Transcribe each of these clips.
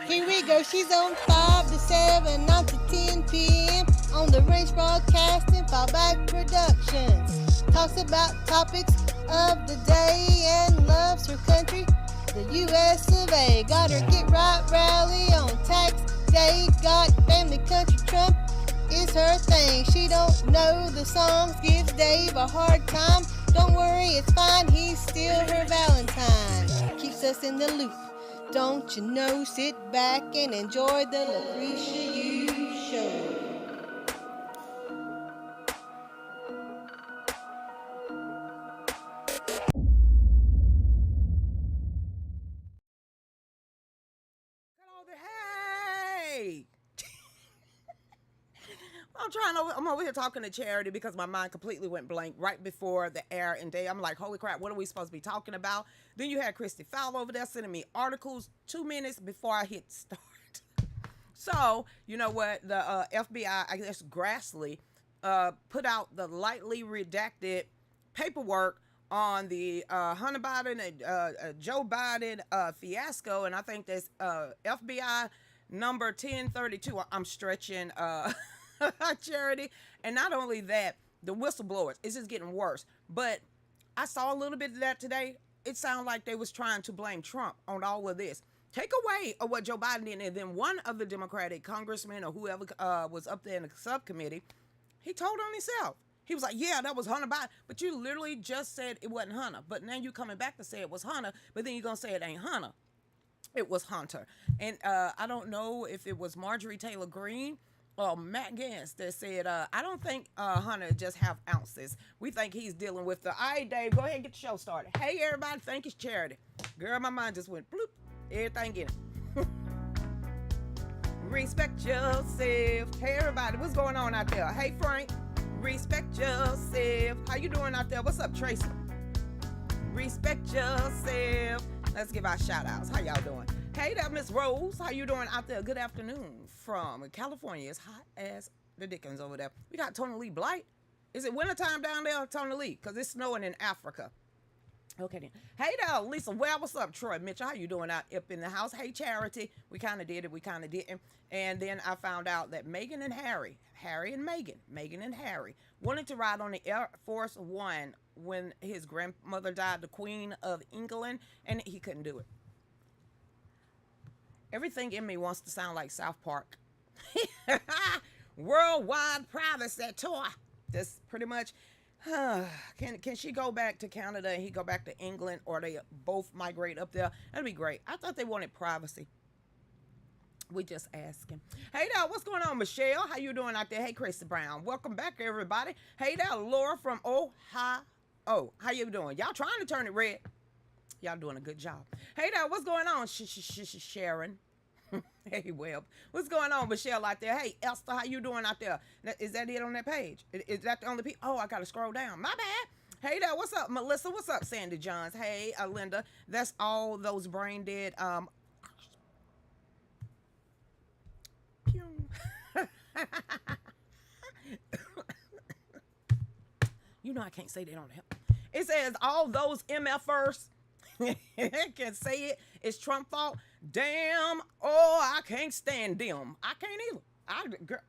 Here we go. She's on 5 to 7, 9 to 10 p.m. on the Range Broadcasting Fallback Productions. Talks about topics of the day and loves her country, the U.S. of A. Got her Get Right rally on tax day. Got family country Trump is her thing. She don't know the songs, gives Dave a hard time. Don't worry, it's fine, he's still her Valentine. Keeps us in the loop. Don't you know, sit back and enjoy the Lucretia Hughes Show. Hey! I'm over here talking to Charity because my mind completely went blank right before the air and day. I'm like, holy crap, what are we supposed to be talking about? Then you had Christy Fowler over there sending me articles 2 minutes before I hit start. So, you know what? The FBI, I guess Grassley, put out the lightly redacted paperwork on the Hunter Biden and Joe Biden fiasco. And I think that's FBI number 1032. I'm stretching Charity. And not only that, the whistleblowers, it's just getting worse. But I saw a little bit of that today. It sounded like they was trying to blame Trump on all of this. Take away of what Joe Biden did, and then one of the Democratic congressmen or whoever was up there in the subcommittee, he told on himself. He was like, yeah, that was Hunter Biden. But you literally just said it wasn't Hunter. But now you coming back to say it was Hunter, but then you're going to say it ain't Hunter. It was Hunter. And I don't know if it was Marjorie Taylor Greene or Matt Gaetz that said, I don't think Hunter just have ounces. We think he's dealing with the, all right, Dave, go ahead and get the show started. Hey, everybody, thank you, Charity. Girl, my mind just went bloop. Everything in it. Respect yourself. Hey, everybody, what's going on out there? Hey, Frank. Respect yourself. How you doing out there? What's up, Tracy? Respect yourself. Let's give our shout outs. How y'all doing? Hey there, Miss Rose. How you doing out there? Good afternoon from California. It's hot as the dickens over there. We got Tony Lee Blight. Is it wintertime down there, Tony Lee? Because it's snowing in Africa. Okay then. Hey there, Lisa. Well, what's up, Troy Mitchell? How you doing out up in the house? Hey, Charity. We kind of did it. We kind of didn't. And then I found out that Meghan and Harry and Meghan and Harry, wanted to ride on the Air Force One when his grandmother died, the Queen of England, and he couldn't do it. Everything in me wants to sound like South Park. Worldwide privacy tour. That's pretty much. Can she go back to Canada and he go back to England, or they both migrate up there? That'd be great. I thought they wanted privacy. We just asking. Hey there, what's going on, Michelle? How you doing out there? Hey, Chrissy Brown. Welcome back, everybody. Hey there, Laura from Ohio. How you doing? Y'all trying to turn it red. Y'all doing a good job. Hey there, what's going on, Sharon? Hey, Webb. What's going on, Michelle, out there? Hey, Esther, how you doing out there? Is that it on that page? Is that the only people? Oh, I got to scroll down. My bad. Hey there, what's up, Melissa? What's up, Sandy Johns? Hey, Linda. That's all those brain dead. You know I can't say that on the. It says all those MFers can say it. It's Trump fault. Damn. Oh, I can't stand them. I can't either.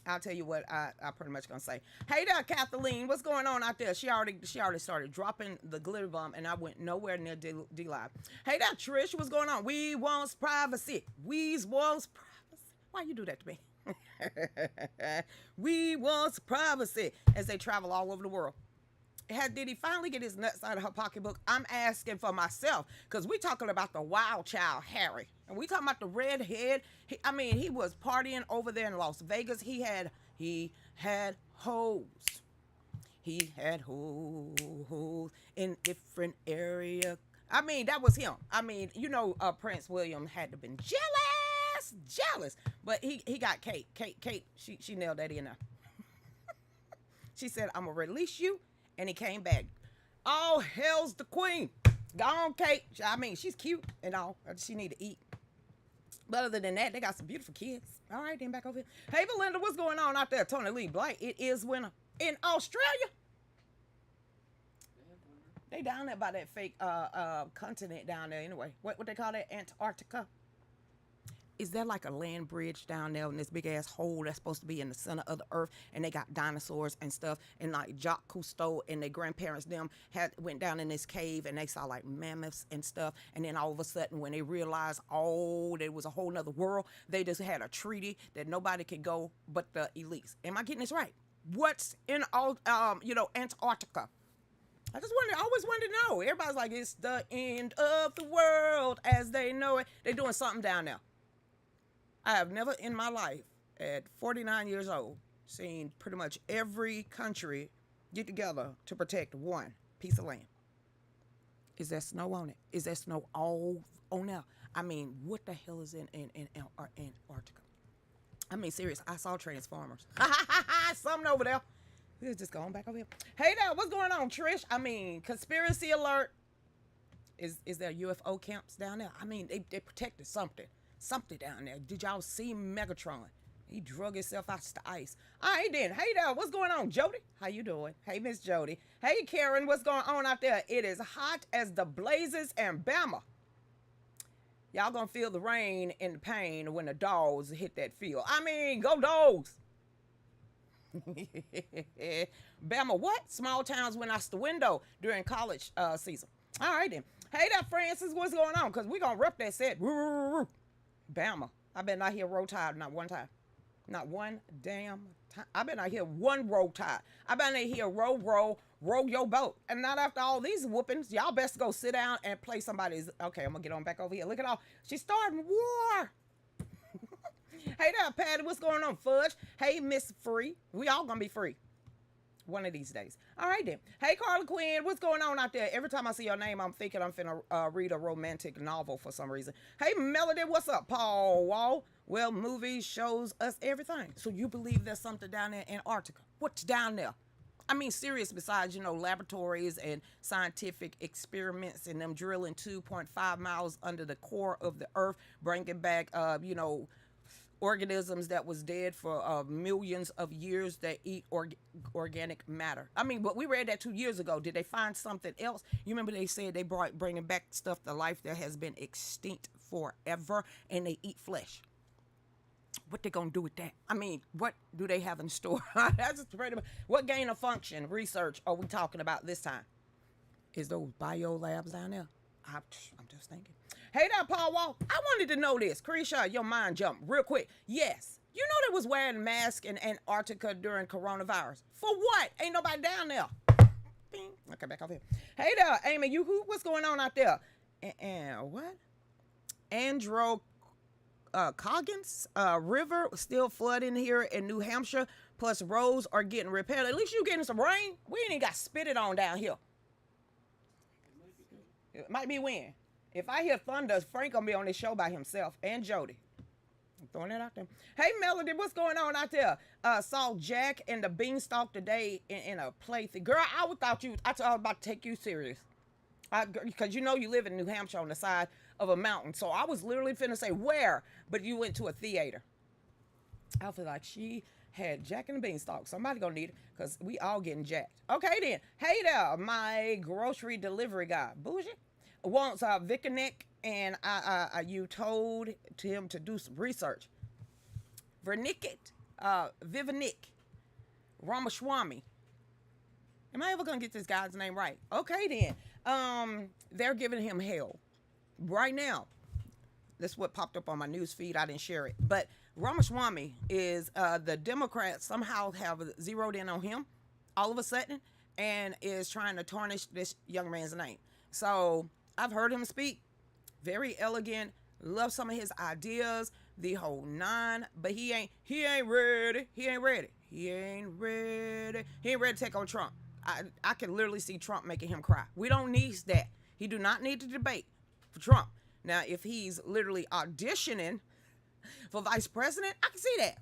I'll tell you what I pretty much gonna say. Hey there, Kathleen. What's going on out there? She already started dropping the glitter bomb, and I went nowhere near D-Live. Hey there, Trish. What's going on? We wants privacy. We wants privacy. Why you do that to me? We wants privacy as they travel all over the world. Did he finally get his nuts out of her pocketbook? I'm asking for myself, because we talking about the wild child, Harry. And we talking about the redhead. He was partying over there in Las Vegas. He had hoes. He had hoes in different area. That was him. Prince William had to have been jealous. But he got Kate. Kate, she nailed that in there. She said, I'm going to release you. And he came back. All hail's the queen. Go on, Kate. I mean, she's cute and all. She need to eat. But other than that, they got some beautiful kids. All right, then back over here. Hey, Belinda, what's going on out there? Tony Lee Blight. It is winter in Australia. They down there by that fake continent down there anyway. What they call that? Antarctica. Is there like a land bridge down there in this big ass hole that's supposed to be in the center of the earth, and they got dinosaurs and stuff, and like Jacques Cousteau and their grandparents them went down in this cave and they saw like mammoths and stuff, and then all of a sudden when they realized there was a whole nother world, they just had a treaty that nobody could go but the elites. Am I getting this right? What's in all Antarctica? Always wanted to know. Everybody's like, it's the end of the world as they know it. They're doing something down there. I have never in my life, at 49 years old, seen pretty much every country get together to protect one piece of land. Is there snow on it? Is there snow all on there? I mean, what the hell is in Antarctica? I mean, serious. I saw Transformers. Something over there. We're just going back over here. Hey there, what's going on, Trish? I mean, conspiracy alert. Is there UFO camps down there? I mean, they protected something down there. Did y'all see Megatron? He drug himself out to the ice. All right then. Hey there, what's going on, Jody? How you doing? Hey, Miss Jody. Hey, Karen, what's going on out there? It is hot as the blazes in Bama. Y'all gonna feel the rain and the pain when the dogs hit that field. I mean, go dogs. Bama, what? Small towns went out the window during college season. All right then. Hey there, Francis, what's going on? Because we're going to rep that set. Bama. I bet not hear roll tide not one time. Not one damn time. I bet not hear one roll tide. I bet not hear row your boat. And not after all these whoopings. Y'all best go sit down and play somebody's. Okay, I'm going to get on back over here. Look at all. She's starting war. Hey there, Patty. What's going on, Fudge? Hey, Miss Free. We all going to be free one of these days. All right, then. Hey, Carla Quinn. What's going on out there? Every time I see your name, I'm thinking I'm finna read a romantic novel for some reason. Hey, Melody. What's up, Paul Wall? Well, movies shows us everything. So you believe there's something down there in Antarctica? What's down there? I mean, serious besides, laboratories and scientific experiments and them drilling 2.5 miles under the core of the earth, bringing back, organisms that was dead for millions of years that eat organic matter. I mean, but we read that 2 years ago. Did they find something else? You remember they said they bringing back stuff to life that has been extinct forever, and they eat flesh. What they gonna do with that? I mean, what do they have in store? That's pretty much, what gain of function research are we talking about this time? Is those bio labs down there? I'm just thinking. Hey there, Paul Wall. I wanted to know this. Carisha, your mind jumped real quick. Yes. You know they was wearing masks in Antarctica during coronavirus. For what? Ain't nobody down there. Bing. Okay, back off here. Hey there, Amy. What's going on out there? And what? Coggins River still flooding here in New Hampshire. Plus roads are getting repaired. At least you getting some rain. We ain't even got spitted on down here. It might be wind. If I hear thunder, Frank gonna be on this show by himself, and Jody. I'm throwing that out there. Hey, Melody, what's going on out there? Saw Jack and the Beanstalk today in a plaything. Girl, I thought I was about to take you serious. Because you live in New Hampshire on the side of a mountain. So I was literally finna say where, but you went to a theater. I feel like she had Jack and the Beanstalk. Somebody gonna need it because we all getting jacked. Okay then. Hey there, my grocery delivery guy. Bougie wants Viconic, and you told him to do some research. Vernicket, Vivanic, Ramaswamy. Am I ever gonna get this guy's name right? Okay then. They're giving him hell right now. That's what popped up on my news feed. I didn't share it, but Ramaswamy is the Democrats somehow have zeroed in on him all of a sudden and is trying to tarnish this young man's name. So I've heard him speak. Very elegant. Love some of his ideas. The whole nine. But he ain't ready. He ain't ready to take on Trump. I can literally see Trump making him cry. We don't need that. He do not need to debate for Trump. Now, if he's literally auditioning for vice president, I can see that.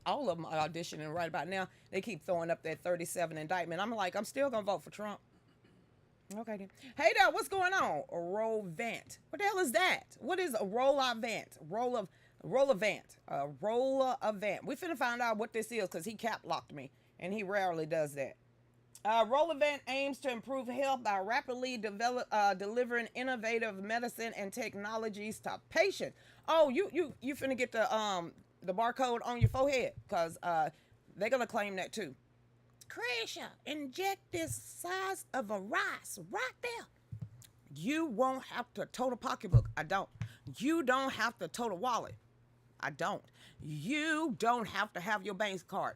All of them are auditioning right about now. They keep throwing up that 37 indictment. I'm still going to vote for Trump. Okay then. Hey there, what's going on? A roll vent. What the hell is that? What is a roll vent? Roll event. A roller event. We finna find out what this is because he cap locked me and he rarely does that. Roll event aims to improve health by rapidly delivering innovative medicine and technologies to patients. Oh, you finna get the barcode on your forehead because they're gonna claim that too. Lucretia, inject this size of a rice right there. You won't have to tote a pocketbook. I don't. You don't have to tote a wallet. I don't. You don't have to have your bank card.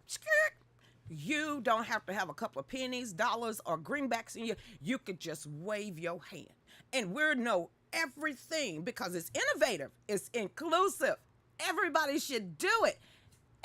You don't have to have a couple of pennies, dollars, or greenbacks in you. You could just wave your hand. And we know everything because it's innovative. It's inclusive. Everybody should do it.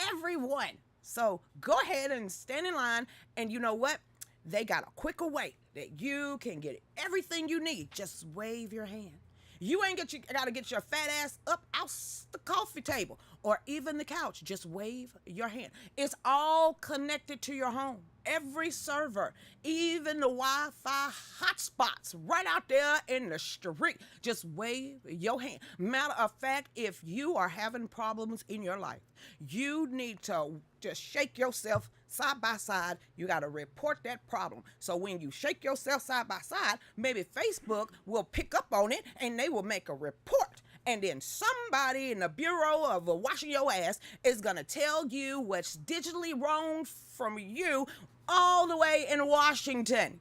Everyone. So go ahead and stand in line. And you know what? They got a quicker way that you can get everything you need. Just wave your hand. You ain't got to get your fat ass up out the coffee table or even the couch. Just wave your hand. It's all connected to your home. Every server, even the Wi-Fi hotspots right out there in the street. Just wave your hand. Matter of fact, if you are having problems in your life, you need to just shake yourself side by side. You got to report that problem. So when you shake yourself side by side, maybe Facebook will pick up on it and they will make a report. And then somebody in the Bureau of Washing Your Ass is going to tell you what's digitally wrong from you all the way in Washington.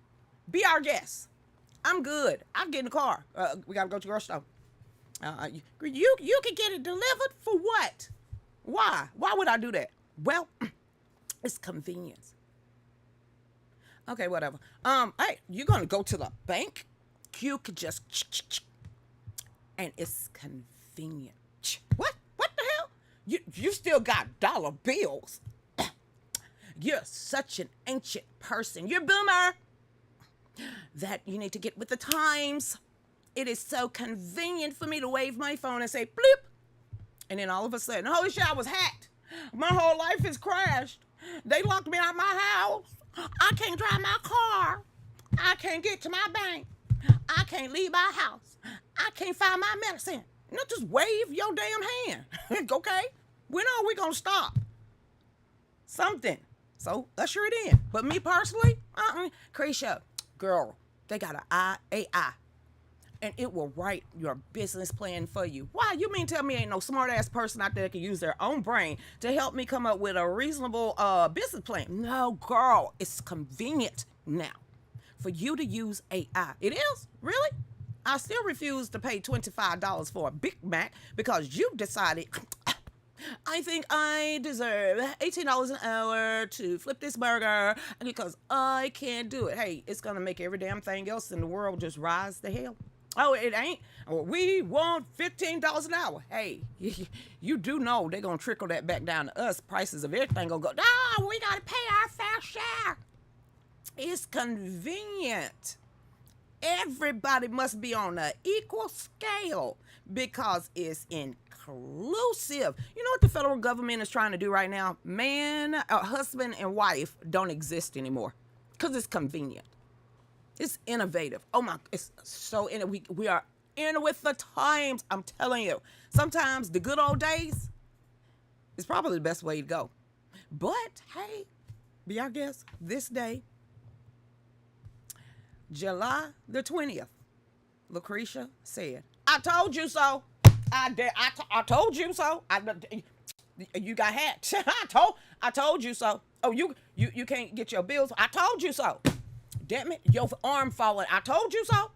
Be our guest. I'm good. I'll get in the car. We got to go to the grocery store. You can get it delivered for what? Why? Why would I do that? Well, it's convenience. Okay, whatever. Hey, you're going to go to the bank? You could just and it's convenient. What? What the hell? You still got dollar bills. You're such an ancient person. You're a boomer. That you need to get with the times. It is so convenient for me to wave my phone and say bloop. And then all of a sudden, holy shit, I was hacked. My whole life is crashed. They locked me out of my house. I can't drive my car. I can't get to my bank. I can't leave my house. I can't find my medicine. Just wave your damn hand. Okay? When are we going to stop? Something. So, usher it in. But me personally, Lucretia, girl, they got an AI. And it will write your business plan for you. Why? You mean tell me ain't no smart ass person out there that can use their own brain to help me come up with a reasonable business plan? No, girl, it's convenient now for you to use AI. It is? Really? I still refuse to pay $25 for a Big Mac because you decided I think I deserve $18 an hour to flip this burger because I can't do it. Hey, it's going to make every damn thing else in the world just rise to hell. Oh, it ain't. Well, we want $15 an hour. Hey, you do know they're going to trickle that back down to us. Prices of everything going to go, no, we got to pay our fair share. It's convenient. Everybody must be on an equal scale because it's inclusive. You know what the federal government is trying to do right now? Man, husband and wife don't exist anymore because it's convenient. It's innovative. Oh my, it's so we are in with the times. I'm telling you. Sometimes the good old days is probably the best way to go. But hey, be our guest this day, July the 20th. Lucretia said, I told you so. I told you so. You got hacked. I told you so. Oh, you can't get your bills. I told you so. Damn it, your arm falling. I told you so.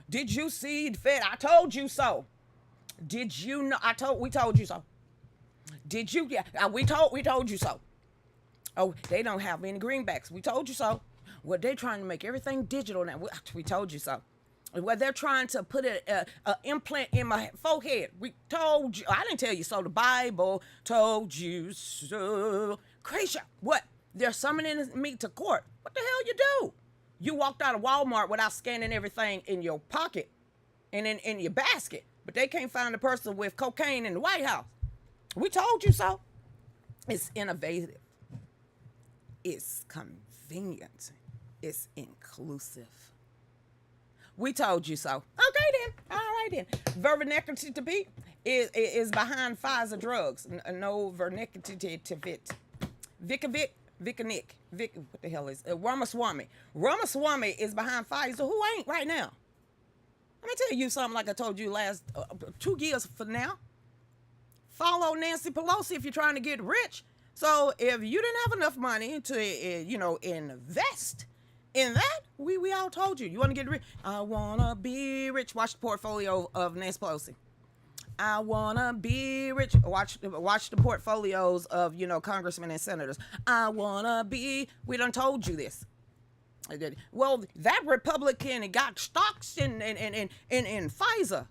Did you see the Fed? I told you so. Did you know? We told you so. Did you? Yeah, we told you so. Oh, they don't have any greenbacks. We told you so. Well, they're trying to make everything digital now. We told you so. Well, they're trying to put an implant in my forehead. We told you. I didn't tell you so. The Bible told you so. Crazy. What? They're summoning me to court. What the hell you do? You walked out of Walmart without scanning everything in your pocket and in your basket, but they can't find the person with cocaine in the White House. We told you so. It's innovative. It's convenient. It's inclusive. We told you so. Okay then. All right then. Vernicity is behind Pfizer drugs. No vernicity. Vicanic. What the hell is Ramaswamy? Ramaswamy is behind Pfizer. Who ain't right now? Let me tell you something like I told you last 2 years from now. Follow Nancy Pelosi if you're trying to get rich. So if you didn't have enough money to, invest in that, we all told you. You want to get rich? I want to be rich. Watch the portfolio of Nancy Pelosi. I want to be rich. Watch the portfolios of, congressmen and senators. I want to be. We done told you this. Well, that Republican got stocks in Pfizer.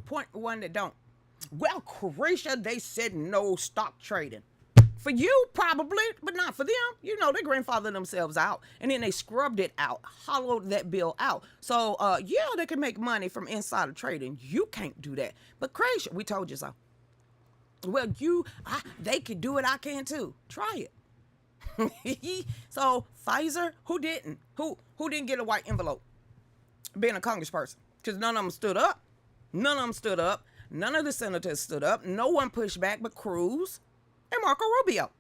Point one that don't. Well, Croatia, they said no stock trading. For you, probably, but not for them. They grandfathered themselves out, and then they scrubbed it out, hollowed that bill out. So, they can make money from insider trading. You can't do that. But Croatia, we told you so. Well, they could do it. I can too. Try it. So Pfizer, who didn't get a white envelope being a congressperson? Because none of them stood up. None of the senators stood up. No one pushed back but Cruz and Marco Rubio.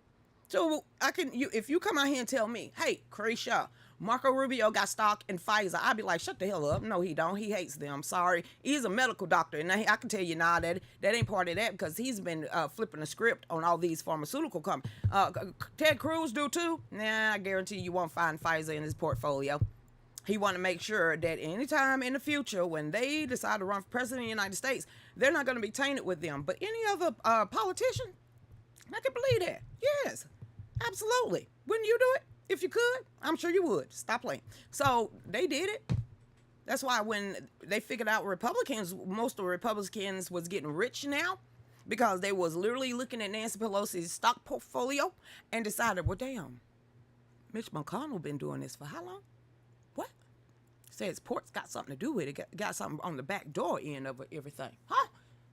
So if you come out here and tell me, hey, Croatia, Marco Rubio got stock in Pfizer, I'd be like, shut the hell up. No, he don't. He hates them. Sorry. He's a medical doctor. And I can tell you now that ain't part of that because he's been flipping the script on all these pharmaceutical companies. Ted Cruz do too? Nah, I guarantee you won't find Pfizer in his portfolio. He want to make sure that anytime in the future when they decide to run for president of the United States, they're not going to be tainted with them. But any other politician, I can believe that. Yes, absolutely. Wouldn't you do it? If you could, I'm sure you would. Stop playing. So they did it. That's why when they figured out most of the Republicans was getting rich now because they was literally looking at Nancy Pelosi's stock portfolio and decided, well, damn, Mitch McConnell been doing this for how long? What? Says port's got something to do with it. Got something on the back door end of everything. Huh?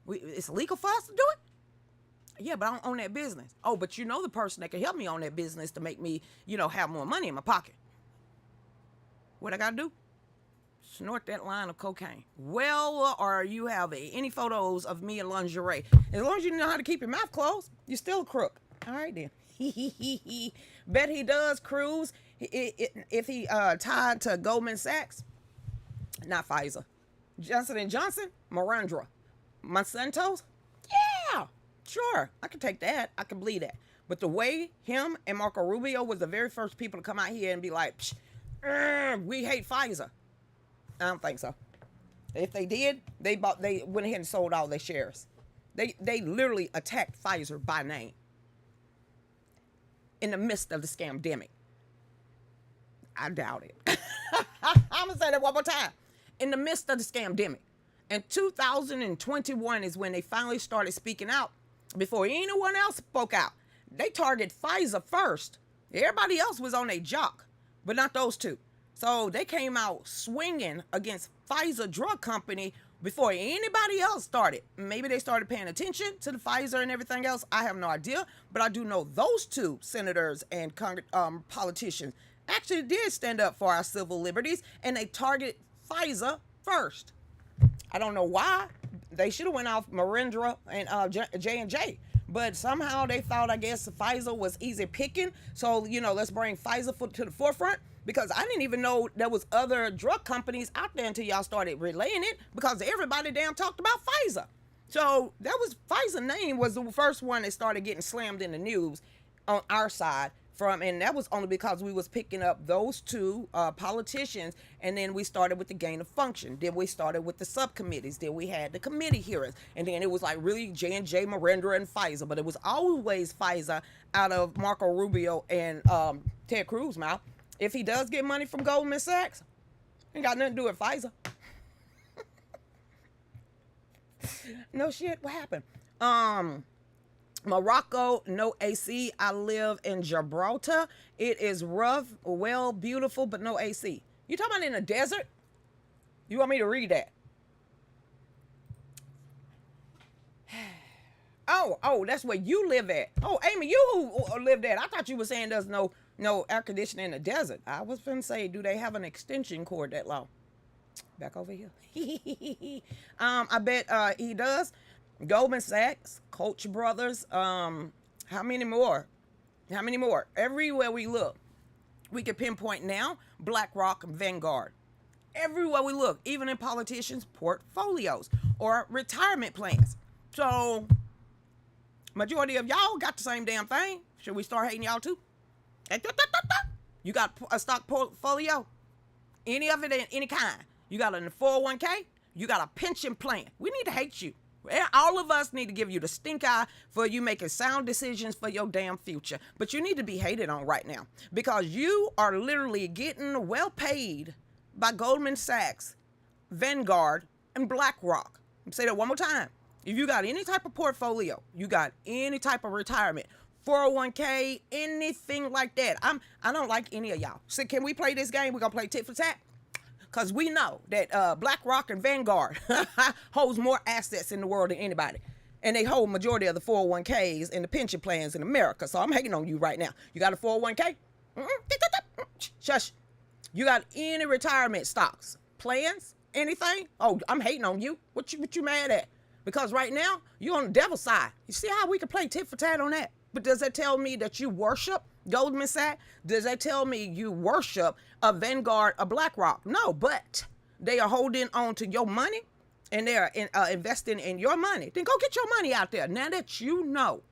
It's legal for us to do it? Yeah, but I don't own that business. Oh, but the person that can help me own that business to make me, have more money in my pocket. What I got to do? Snort that line of cocaine. Well, or you have any photos of me in lingerie. As long as you know how to keep your mouth closed, you're still a crook. All right, then. Bet he does, Cruz. If he tied to Goldman Sachs, not Pfizer. Johnson & Johnson, Miranda. Monsanto's, yeah. Sure, I can take that. I can believe that. But the way him and Marco Rubio was the very first people to come out here and be like, we hate Pfizer. I don't think so. If they did, they went ahead and sold all their shares. They literally attacked Pfizer by name in the midst of the scamdemic. I doubt it. I'm going to say that one more time. In the midst of the scamdemic. And 2021 is when they finally started speaking out. Before anyone else spoke out, they targeted Pfizer first. Everybody else was on their jock, but not those two. So they came out swinging against Pfizer drug company before anybody else started. Maybe they started paying attention to the Pfizer and everything else. I have no idea, but I do know those two senators and politicians actually did stand up for our civil liberties, and they targeted Pfizer first. I don't know why. They should have went off Miranda and J&J. But somehow they thought, I guess, Pfizer was easy picking. So, let's bring Pfizer to the forefront. Because I didn't even know there was other drug companies out there until y'all started relaying it. Because everybody damn talked about Pfizer. So Pfizer name was the first one that started getting slammed in the news on our side. And that was only because we was picking up those two politicians, and then we started with the gain of function. Then we started with the subcommittees. Then we had the committee hearings, and then it was like really J&J, Miranda, and Pfizer. But it was always Pfizer out of Marco Rubio and Ted Cruz mouth. If he does get money from Goldman Sachs, ain't got nothing to do with Pfizer. No shit. What happened? Morocco, no AC. I live in Gibraltar. It is rough, well, beautiful, but no AC. You talking about in a desert? You want me to read that? Oh, that's where you live at. Oh, Amy, you who live there. I thought you were saying there's no air conditioning in the desert. I was going to say, do they have an extension cord that long? Back over here. I bet he does. Goldman Sachs, Koch brothers. How many more? How many more? Everywhere we look, we can pinpoint now BlackRock, Vanguard. Everywhere we look, even in politicians' portfolios or retirement plans. So, majority of y'all got the same damn thing. Should we start hating y'all too? You got a stock portfolio? Any of it in any kind? You got a 401k? You got a pension plan? We need to hate you. All of us need to give you the stink eye for you making sound decisions for your damn future. But you need to be hated on right now because you are literally getting well paid by Goldman Sachs, Vanguard, and BlackRock. I'll say that one more time. If you got any type of portfolio, you got any type of retirement, 401k, anything like that. I don't like any of y'all. So can we play this game? We're going to play tit for tat. Because we know that BlackRock and Vanguard holds more assets in the world than anybody. And they hold majority of the 401ks and the pension plans in America. So I'm hating on you right now. You got a 401k? Shush. You got any retirement stocks, plans, anything? Oh, I'm hating on you. What you mad at? Because right now, you're on the devil's side. You see how we can play tit for tat on that? But does that tell me that you worship Goldman Sachs? Does that tell me you worship a Vanguard, a BlackRock? No, but they are holding on to your money and they are investing in your money. Then go get your money out there. Now that you know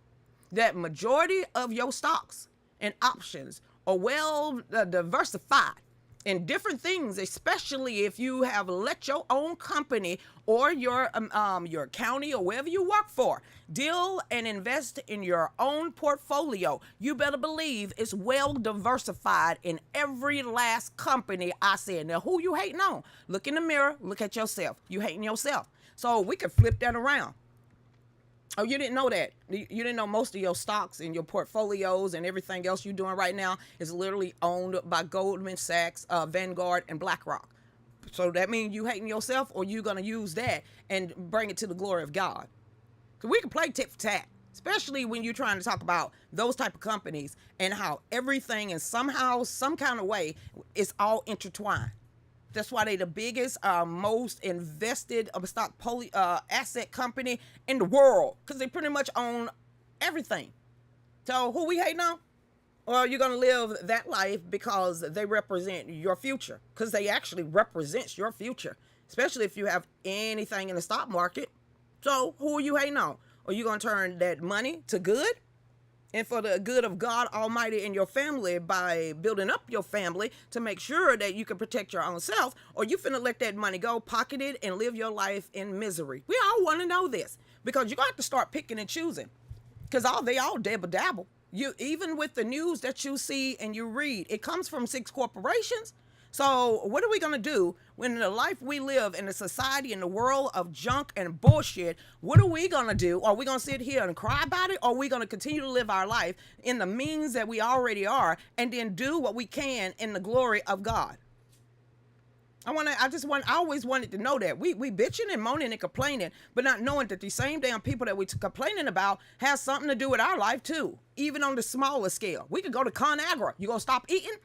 that majority of your stocks and options are well diversified in different things, especially if you have let your own company or your county or wherever you work for deal and invest in your own portfolio. You better believe it's well diversified in every last company I said. Now, who you hating on? Look in the mirror. Look at yourself. You hating yourself. So we could flip that around. Oh, you didn't know that. You didn't know most of your stocks and your portfolios and everything else you're doing right now is literally owned by Goldman Sachs, Vanguard, and BlackRock. So that means you hating yourself, or you going to use that and bring it to the glory of God? Because we can play tit for tat, especially when you're trying to talk about those type of companies and how everything and somehow, some kind of way, is all intertwined. That's why they the biggest, most invested stock asset company in the world, because they pretty much own everything. So who we hating on? Well, you're going to live that life because they represent your future, because they actually represents your future, especially if you have anything in the stock market. So who are you hating on? Are you going to turn that money to good? And for the good of God Almighty and your family by building up your family to make sure that you can protect your own self, or you finna let that money go, pocket it, and live your life in misery? We all want to know this because you're going to have to start picking and choosing, because they all dabble. You, even with the news that you see and you read, it comes from 6 corporations. So what are we going to do when the life we live in the society, in the world of junk and bullshit? What are we going to do? Are we going to sit here and cry about it? Or are we going to continue to live our life in the means that we already are and then do what we can in the glory of God? I always wanted to know that. We bitching and moaning and complaining, but not knowing that the same damn people that we complaining about has something to do with our life too, even on the smaller scale. We could go to ConAgra. You going to stop eating?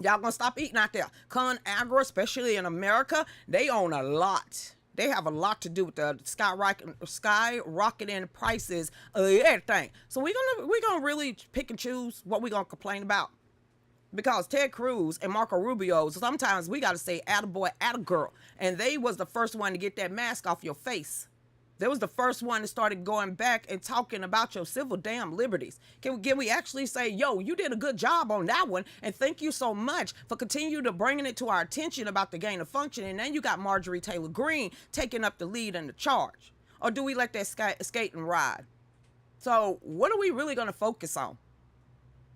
Y'all gonna stop eating out there. ConAgra, especially in America, they own a lot. They have a lot to do with the skyrocketing prices of everything. So we're gonna really pick and choose what we're gonna complain about. Because Ted Cruz and Marco Rubio, sometimes we gotta say attaboy, attagirl. And they was the first one to get that mask off your face. They was the first one that started going back and talking about your civil damn liberties. Can we actually say, yo, you did a good job on that one, and thank you so much for continuing to bringing it to our attention about the gain of function, and then you got Marjorie Taylor Greene taking up the lead and the charge? Or do we let that skate and ride? So what are we really going to focus on?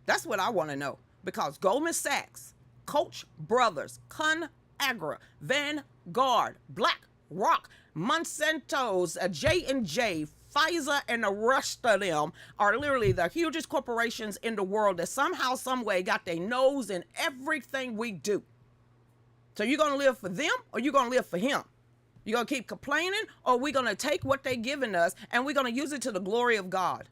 That's what I want to know. Because Goldman Sachs, Koch brothers, ConAgra, Vanguard, BlackRock, Monsanto's, J&J, Pfizer, and the rest of them are literally the hugest corporations in the world that somehow, some way got their nose in everything we do. So you going to live for them, or you going to live for him? You going to keep complaining, or we going to take what they giving us and we're going to use it to the glory of God?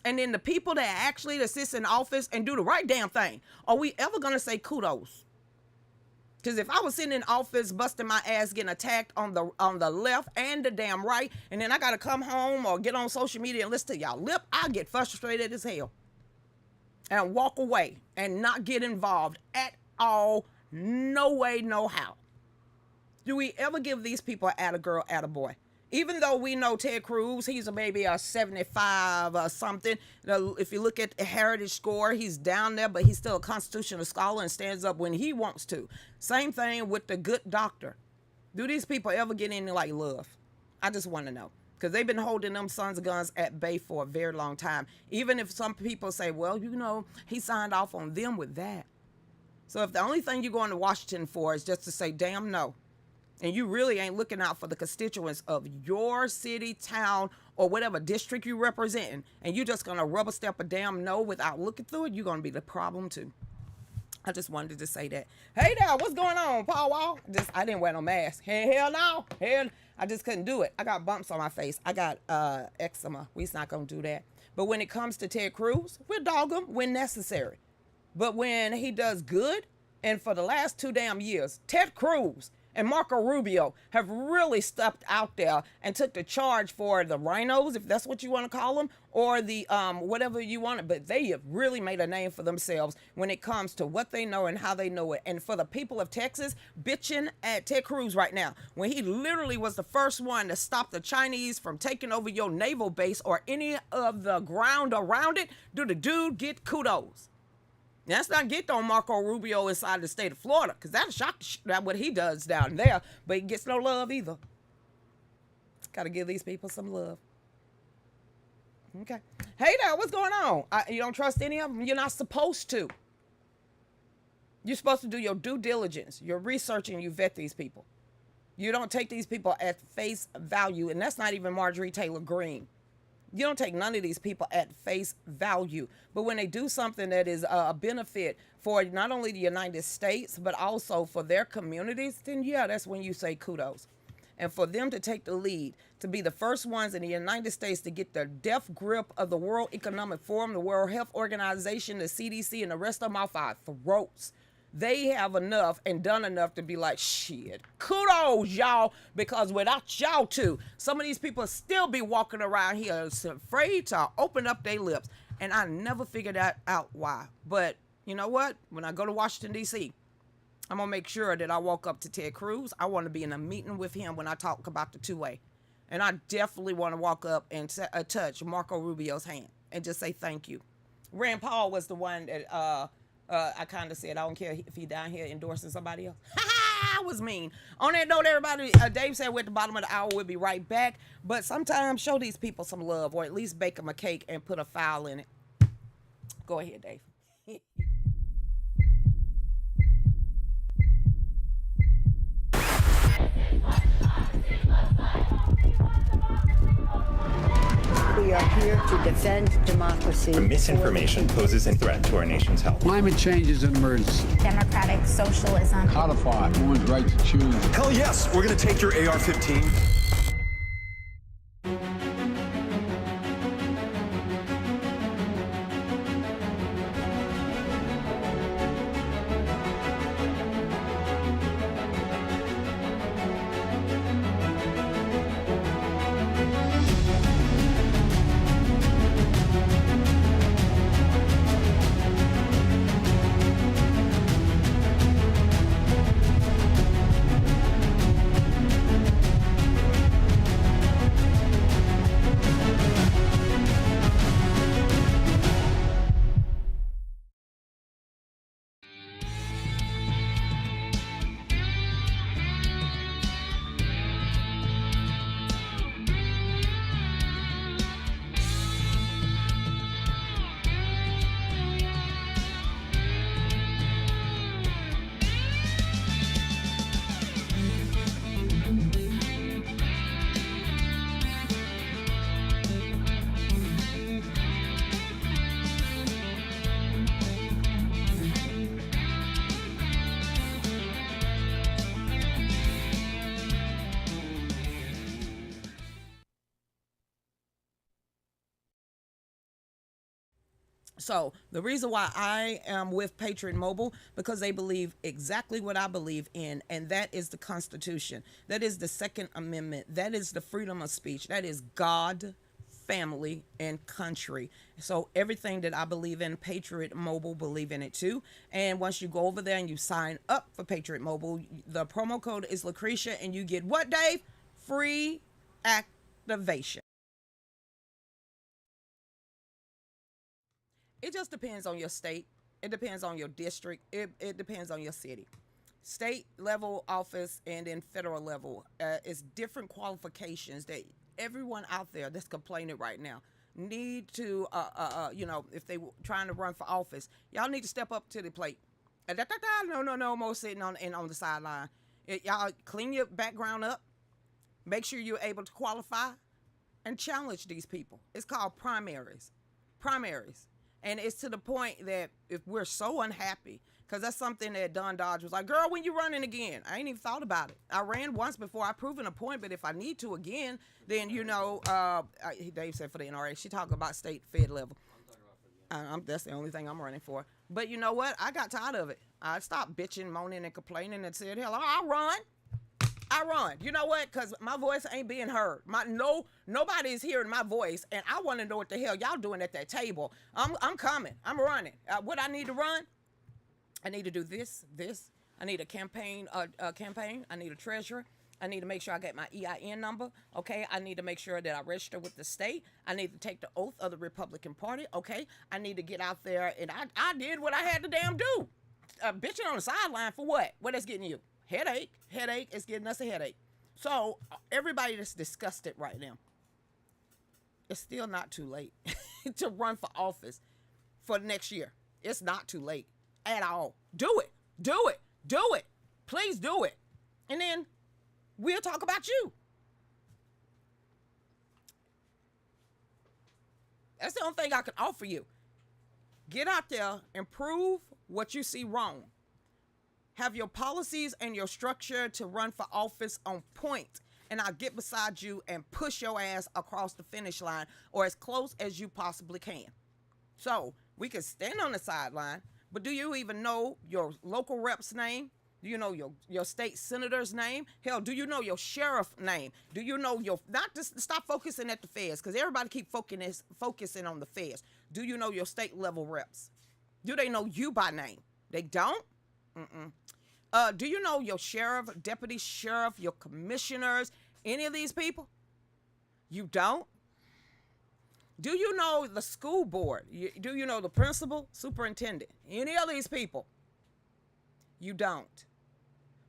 And then the people that actually sit in office and do the right damn thing, are we ever going to say kudos? Because if I was sitting in office busting my ass getting attacked on the left and the damn right, and then I got to come home or get on social media and listen to y'all lip, I get frustrated as hell and walk away and not get involved at all. No way, no how. Do we ever give these people an atta girl, atta boy? Even though we know Ted Cruz, he's maybe a 75 or something. If you look at the heritage score, he's down there, but he's still a constitutional scholar and stands up when he wants to. Same thing with the good doctor. Do these people ever get any like love? I just want to know. Because they've been holding them sons of guns at bay for a very long time. Even if some people say, well, you know, he signed off on them with that. So if the only thing you're going to Washington for is just to say, damn no, and you really ain't looking out for the constituents of your city, town, or whatever district you representing, and you just gonna rubber step a damn no without looking through it, you're gonna be the problem too. I just wanted to say that. Hey there, what's going on, Paul Wall? I didn't wear no mask. Hell no. I just couldn't do it. I got bumps on my face. I got eczema. We's not gonna do that. But when it comes to Ted Cruz, we'll dog him when necessary. But when he does good, and for the last 2 damn years, Ted Cruz and Marco Rubio have really stepped out there and took the charge for the rhinos, if that's what you want to call them, or the whatever you want it. But they have really made a name for themselves when it comes to what they know and how they know it. And for the people of Texas bitching at Ted Cruz right now, when he literally was the first one to stop the Chinese from taking over your naval base or any of the ground around it, do the dude get kudos? Let's not get on Marco Rubio inside the state of Florida, because that's that what he does down there, but he gets no love either. Got to give these people some love. Okay. Hey there, what's going on? You don't trust any of them? You're not supposed to. You're supposed to do your due diligence, your research, and you vet these people. You don't take these people at face value, and that's not even Marjorie Taylor Greene. You don't take none of these people at face value. But when they do something that is a benefit for not only the United States, but also for their communities, then yeah, that's when you say kudos. And for them to take the lead, to be the first ones in the United States to get the death grip of the World Economic Forum, the World Health Organization, the CDC, and the rest of them off our throats. They have enough and done enough to be like, shit, kudos, y'all, because without y'all too, some of these people still be walking around here afraid to open up their lips. And I never figured out why. But you know what? When I go to Washington, D.C., I'm going to make sure that I walk up to Ted Cruz. I want to be in a meeting with him when I talk about the two-way. And I definitely want to walk up and touch Marco Rubio's hand and just say thank you. Rand Paul was the one that... I kind of said, I don't care if he down here endorsing somebody else. I was mean. On that note, everybody, Dave said we're at the bottom of the hour. We'll be right back. But sometimes show these people some love, or at least bake them a cake and put a file in it. Go ahead, Dave. We are here to defend democracy. Misinformation poses a threat to our nation's health. Climate change is an emergency. Democratic socialism. Codify one's right to choose. Hell yes, we're going to take your AR-15. So the reason why I am with Patriot Mobile, because they believe exactly what I believe in, and that is the Constitution. That is the Second Amendment. That is the freedom of speech. That is God, family, and country. So everything that I believe in, Patriot Mobile believe in it too. And once you go over there and you sign up for Patriot Mobile, the promo code is Lucretia, and you get what, Dave? Free activation. It just depends on your state. It depends on your district. It depends on your city. State level office and then federal level is different qualifications that everyone out there that's complaining right now need to, if they trying to run for office, y'all need to step up to the plate. No more sitting on the sideline. Y'all clean your background up. Make sure you're able to qualify and challenge these people. It's called primaries. And it's to the point that if we're so unhappy, because that's something that Don Dodge was like, girl, when you running again? I ain't even thought about it. I ran once before. I proven a point, but if I need to again, then, Dave said for the NRA, she talking about state fed level. That's the only thing I'm running for. But you know what? I got tired of it. I stopped bitching, moaning, and complaining and said, hell, I'll run. You know what? Because my voice ain't being heard. Nobody's hearing my voice, and I want to know what the hell y'all doing at that table. I'm coming. I'm running. What I need to run? I need to do this. I need a campaign. I need a treasurer. I need to make sure I get my EIN number. Okay. I need to make sure that I register with the state. I need to take the oath of the Republican Party. Okay. I need to get out there, and I did what I had to damn do. Bitching on the sideline for what? What is getting you? Headache. It's getting us a headache. So everybody that's disgusted right now, it's still not too late to run for office for next year. It's not too late at all. Do it. Please do it. And then we'll talk about you. That's the only thing I can offer you. Get out there and prove what you see wrong. Have your policies and your structure to run for office on point, and I'll get beside you and push your ass across the finish line or as close as you possibly can. So we can stand on the sideline, but do you even know your local rep's name? Do you know your state senator's name? Hell, do you know your sheriff name? Do you know not just stop focusing at the feds, because everybody keep focusing on the feds. Do you know your state level reps? Do they know you by name? They don't? Do you know your sheriff, deputy sheriff, your commissioners, any of these people? You don't? Do you know the school board? Do you know the principal, superintendent, any of these people? You don't.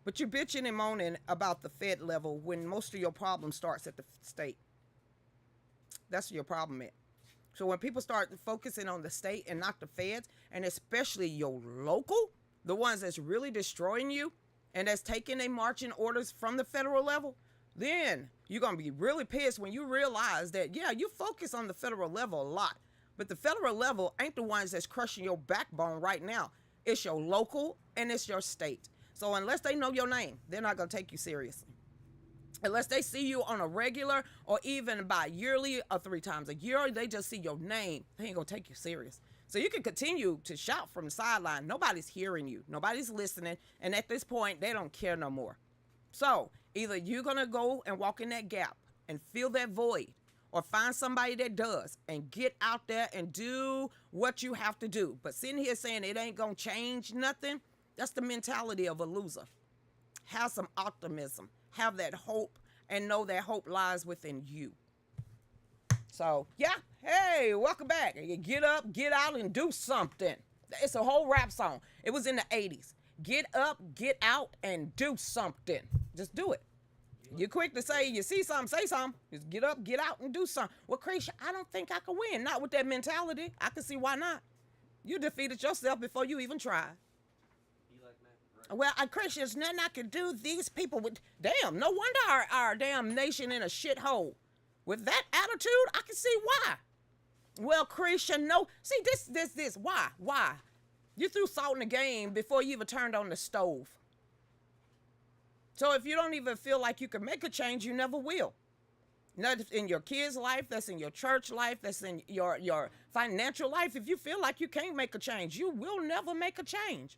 But you're bitching and moaning about the Fed level when most of your problem starts at the state. That's your problem at. So when people start focusing on the state and not the feds, and especially your local, the ones that's really destroying you and that's taking their marching orders from the federal level, then you're going to be really pissed when you realize that, yeah, you focus on the federal level a lot, but the federal level ain't the ones that's crushing your backbone right now. It's your local and it's your state. So unless they know your name, they're not going to take you seriously. Unless they see you on a regular or even bi-yearly or 3 times a year, they just see your name, they ain't going to take you serious. So you can continue to shout from the sideline. Nobody's hearing you. Nobody's listening. And at this point, they don't care no more. So either you're going to go and walk in that gap and fill that void, or find somebody that does and get out there and do what you have to do. But sitting here saying it ain't going to change nothing, that's the mentality of a loser. Have some optimism. Have that hope, and know that hope lies within you. So, yeah. Hey, welcome back. You get up, get out, and do something. It's a whole rap song. It was in the 80s. Get up, get out, and do something. Just do it. You're quick to say, you see something, say something. Just get up, get out, and do something. Well, Lucretia, I don't think I can win. Not with that mentality. I can see why not. You defeated yourself before you even tried. Well, Lucretia, there's nothing I can do. These people would, damn, no wonder our damn nation in a shithole. With that attitude, I can see why. Well, Lucretia, no. See, this. Why? You threw salt in the game before you even turned on the stove. So if you don't even feel like you can make a change, you never will. Not in your kids' life, that's in your church life, that's in your financial life. If you feel like you can't make a change, you will never make a change.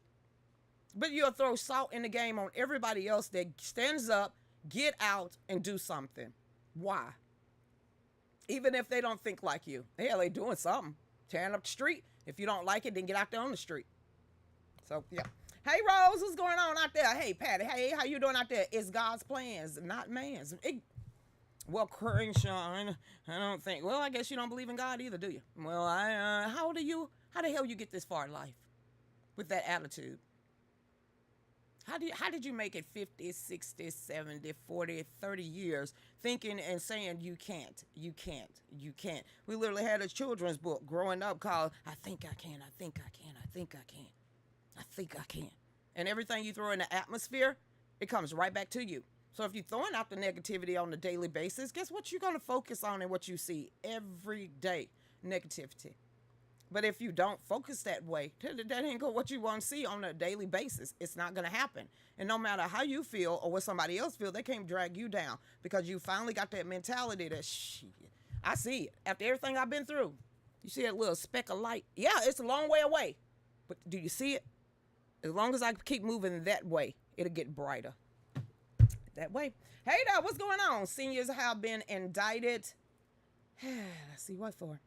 But you'll throw salt in the game on everybody else that stands up, get out, and do something. Why? Even if they don't think like you. Hell, they doing something. Tearing up the street. If you don't like it, then get out there on the street. So, yeah. Hey, Rose, what's going on out there? Hey, Patty, hey, how you doing out there? It's God's plans, not man's. Well, Crenshaw, I don't think. Well, I guess you don't believe in God either, do you? Well, how old are you? How the hell you get this far in life with that attitude? How did you make it 50, 60, 70, 40, 30 years thinking and saying you can't? We literally had a children's book growing up called I Think I Can, I Think I Can, I Think I Can, I Think I Can. And everything you throw in the atmosphere, it comes right back to you. So if you're throwing out the negativity on a daily basis, guess what you're going to focus on and what you see every day? Negativity. But if you don't focus that way, that ain't what you want to see on a daily basis. It's not going to happen. And no matter how you feel or what somebody else feels, they can't drag you down because you finally got that mentality that, shit, I see it. After everything I've been through, you see that little speck of light? Yeah, it's a long way away. But do you see it? As long as I keep moving that way, it'll get brighter. That way. Hey there, what's going on? Seniors have been indicted. Let's see what for.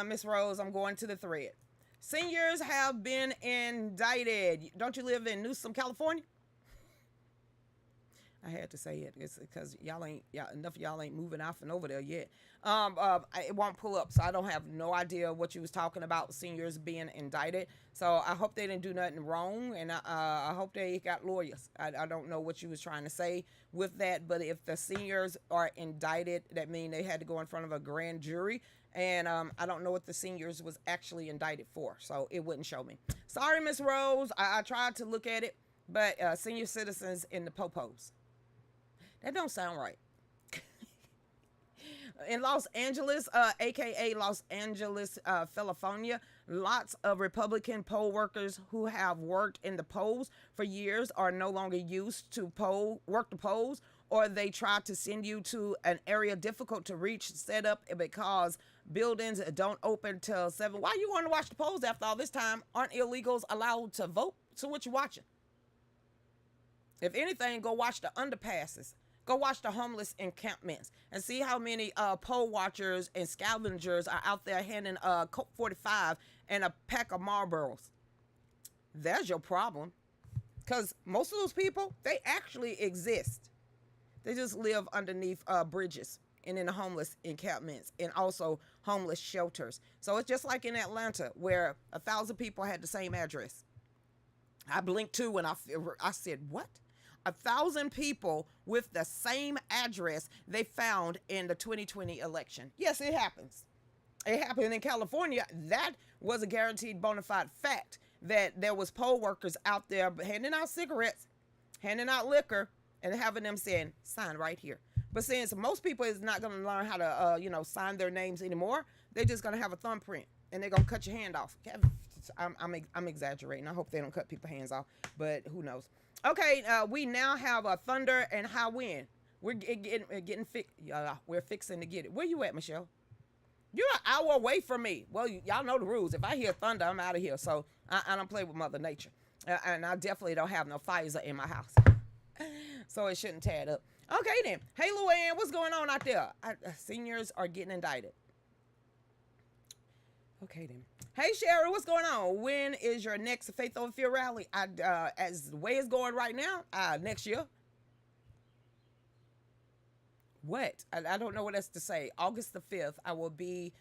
Miss Rose, I'm going to the thread. Seniors have been indicted. Don't you live in Newsom, California? I had to say it. It's because enough of y'all ain't moving out and over there yet. It won't pull up, so I don't have no idea what you was talking about. Seniors being indicted. So I hope they didn't do nothing wrong, and I hope they got lawyers. I don't know what you was trying to say with that, but if the seniors are indicted, that means they had to go in front of a grand jury. And I don't know what the seniors was actually indicted for, so it wouldn't show me. Sorry, Miss Rose. I tried to look at it, but senior citizens in the popos. That don't sound right. In Los Angeles, a.k.a. Los Angeles, California, lots of Republican poll workers who have worked in the polls for years are no longer used to work the polls, or they try to send you to an area difficult to reach, set up because buildings don't open till 7. Why you want to watch the polls after all this time? Aren't illegals allowed to vote? So what you watching? If anything, go watch the underpasses. Go watch the homeless encampments and see how many poll watchers and scavengers are out there handing a Coke 45 and a pack of Marlboros. There's your problem. Because most of those people, they actually exist. They just live underneath bridges and in the homeless encampments and also homeless shelters. So it's just like in Atlanta where 1,000 people had the same address. I blinked too when I said, what? 1,000 people with the same address they found in the 2020 election. Yes, it happens. It happened in California. That was a guaranteed bona fide fact that there was poll workers out there handing out cigarettes, handing out liquor, and having them saying, sign right here. But since most people is not going to learn how to, sign their names anymore, they're just going to have a thumbprint, and they're going to cut your hand off. I'm exaggerating. I hope they don't cut people's hands off, but who knows. Okay, we now have a thunder and high wind. We're getting fixed. We're fixing to get it. Where you at, Michelle? You're an hour away from me. Well, y'all know the rules. If I hear thunder, I'm out of here. So I don't play with Mother Nature. And I definitely don't have no Pfizer in my house. So it shouldn't tear it up. Okay, then. Hey, Luann, what's going on out there? Seniors are getting indicted. Okay, then. Hey, Sherry, what's going on? When is your next Faith Over Fear rally? As the way it's going right now, next year. What? I don't know what else to say. August the 5th, I will be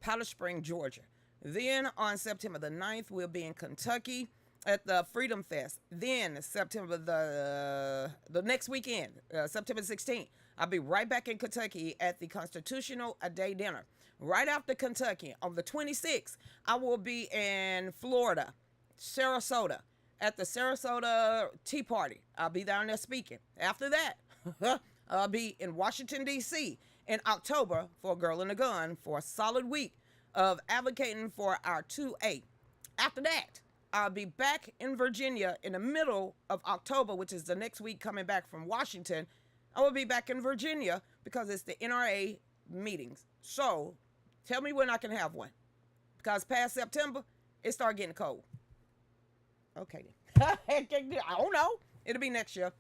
Powder Spring, Georgia. Then on September the 9th, we'll be in Kentucky at the Freedom Fest. Then September the next weekend, September 16th, I'll be right back in Kentucky at the Constitutional Day Dinner. Right after Kentucky, on the 26th, I will be in Florida, Sarasota, at the Sarasota Tea Party. I'll be down there speaking. After that, I'll be in Washington, D.C. in October for Girl in a Gun for a solid week of advocating for our 2A. After that, I'll be back in Virginia in the middle of October, which is the next week coming back from Washington, I will be back in Virginia because it's the NRA meetings. So tell me when I can have one. Because past September, it started getting cold. Okay then. I don't know. It'll be next year.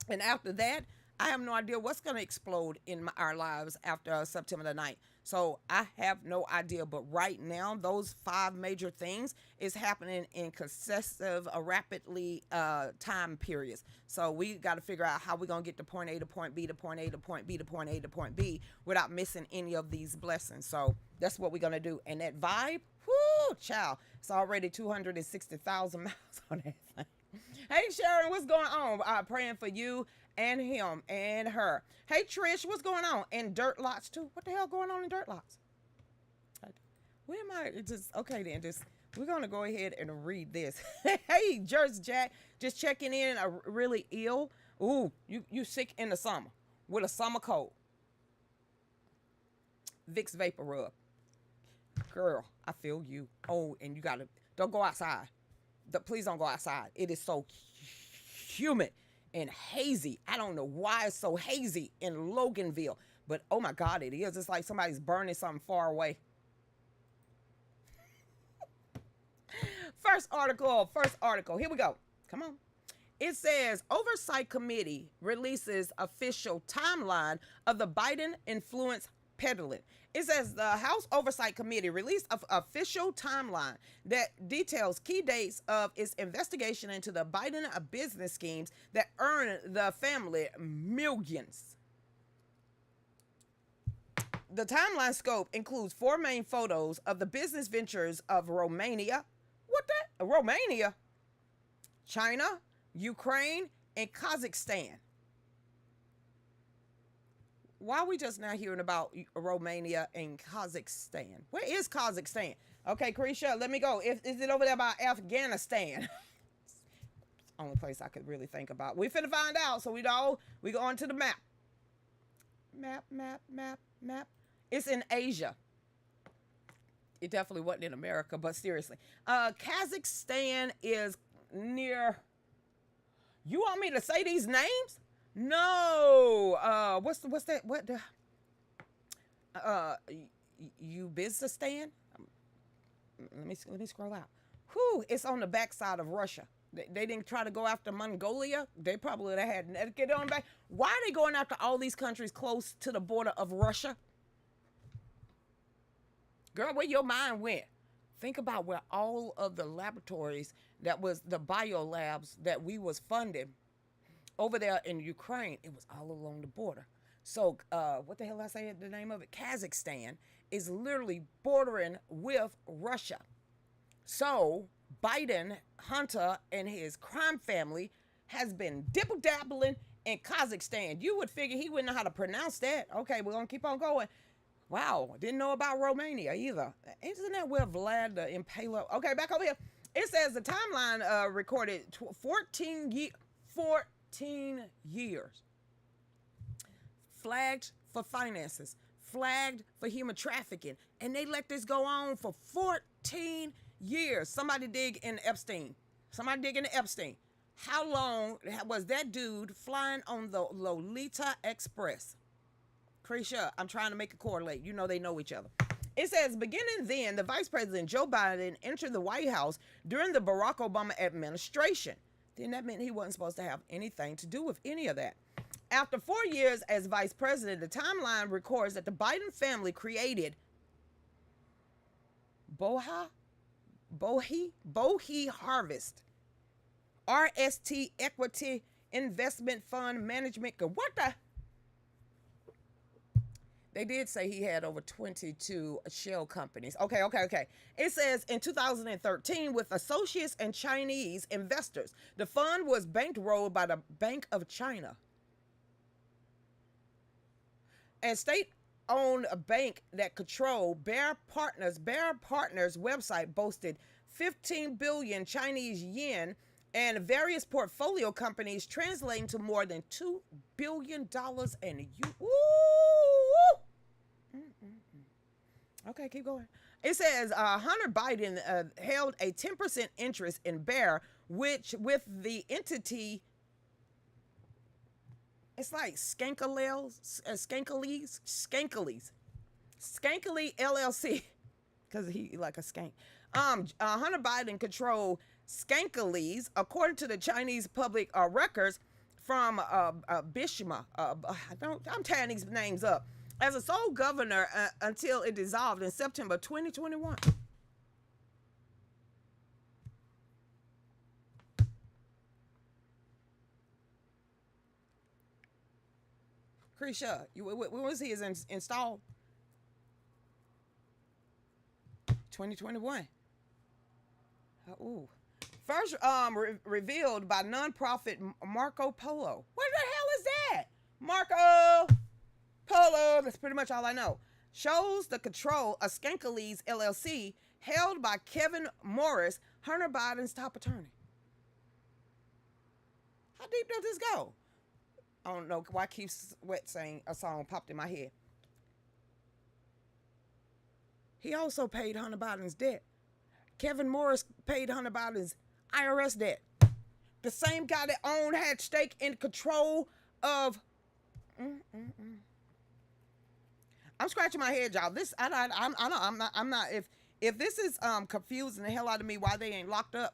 And after that, I have no idea what's going to explode in our lives after September the 9th. So I have no idea. But right now, those 5 major things is happening in successive, rapidly time periods. So we got to figure out how we're going to get to point A to point B to point A to point B to point A to point B without missing any of these blessings. So that's what we're going to do. And that vibe, whoo, child, it's already 260,000 miles on that thing. Hey, Sharon, what's going on? Praying for you and him and her. Hey, Trish, what's going on? And Dirt Lots, too. What the hell going on in Dirt Lots? Where am I? Okay, then. We're going to go ahead and read this. Hey, Jersey Jack, just checking in. Really ill. Ooh, you sick in the summer with a summer cold. Vicks Vapor Rub. Girl, I feel you. Oh, and you got to, don't go outside. Please don't go outside. It is so humid and hazy. I don't know why it's so hazy in Loganville, but oh my God, it is. It's like somebody's burning something far away. First article. Here we go. Come on. It says Oversight Committee releases official timeline of the Biden influence peddling. It says the House Oversight Committee released an official timeline that details key dates of its investigation into the Biden business schemes that earned the family millions. The timeline scope includes 4 main photos of the business ventures of Romania. What that? Romania? China, Ukraine, and Kazakhstan. Why are we just now hearing about Romania and Kazakhstan? Where is Kazakhstan? Okay, Carisha, let me go. Is it over there by Afghanistan? Only place I could really think about. We finna find out, so we go on to the map. Map. It's in Asia. It definitely wasn't in America, but seriously. Kazakhstan is near... You want me to say these names? No. What's that? What the? Uzbekistan? Let me scroll out. Whew, it's on the backside of Russia. They didn't try to go after Mongolia. They probably would have had get on back. Why are they going after all these countries close to the border of Russia? Girl, where your mind went? Think about where all of the laboratories that was the biolabs that we was funded over there in Ukraine, it was all along the border. So what the hell I say the name of it? Kazakhstan is literally bordering with Russia. So Biden, Hunter, and his crime family has been dibble-dabbling in Kazakhstan. You would figure he wouldn't know how to pronounce that. Okay, we're going to keep on going. Wow, didn't know about Romania either. Isn't that where Vlad the Impaler? Okay, back over here. It says the timeline recorded 14 years. Flagged for finances, flagged for human trafficking, and they let this go on for 14 years. Somebody dig in Epstein. How long was that dude flying on the Lolita Express? Krisha, I'm trying to make a correlate. You know they know each other. It says, beginning then, the Vice President Joe Biden entered the White House during the Barack Obama administration. Then that meant he wasn't supposed to have anything to do with any of that. After 4 years as Vice President, the timeline records that the Biden family created Bohi Harvest, RST Equity Investment Fund Management. What the? They did say he had over 22 shell companies. Okay. It says in 2013, with associates and Chinese investors, the fund was bankrolled by the Bank of China. And state-owned a bank that controlled Bear Partners. Bear Partners website boasted 15 billion Chinese yen and various portfolio companies translating to more than $2 billion in Okay, keep going. It says Hunter Biden held a 10% interest in Bear, which with the entity It's like Skankily LLC, because he like a skank. Hunter Biden controlled Skankilies, according to the Chinese public records from Bishma. I'm tearing these names up. As a sole governor until it dissolved in September 2021. Lucretia, when was he installed? 2021. Ooh. First revealed by nonprofit Marco Polo. What the hell is that? Marco Polo, that's pretty much all I know. Shows the control of Skankilies LLC, held by Kevin Morris, Hunter Biden's top attorney. How deep does this go? I don't know why Keith Sweat saying a song popped in my head. He also paid Hunter Biden's debt. Kevin Morris paid Hunter Biden's IRS debt. The same guy that had stake in control of. I'm scratching my head, y'all. I'm not. If this is confusing the hell out of me, why they ain't locked up.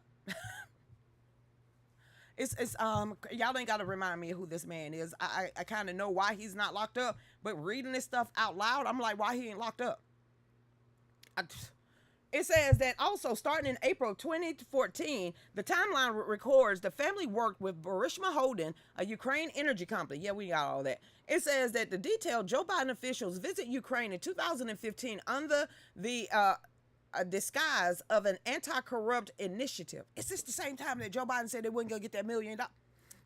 It's y'all ain't gotta remind me of who this man is. I kind of know why he's not locked up, but reading this stuff out loud, I'm like, why he ain't locked up? It says that also starting in April 2014, the timeline records the family worked with Burisma Holding, a Ukraine energy company. Yeah, we got all that. It says that the detailed Joe Biden officials visit Ukraine in 2015 under the disguise of an anti-corrupt initiative. Is this the same time that Joe Biden said they wouldn't go get that $1 million?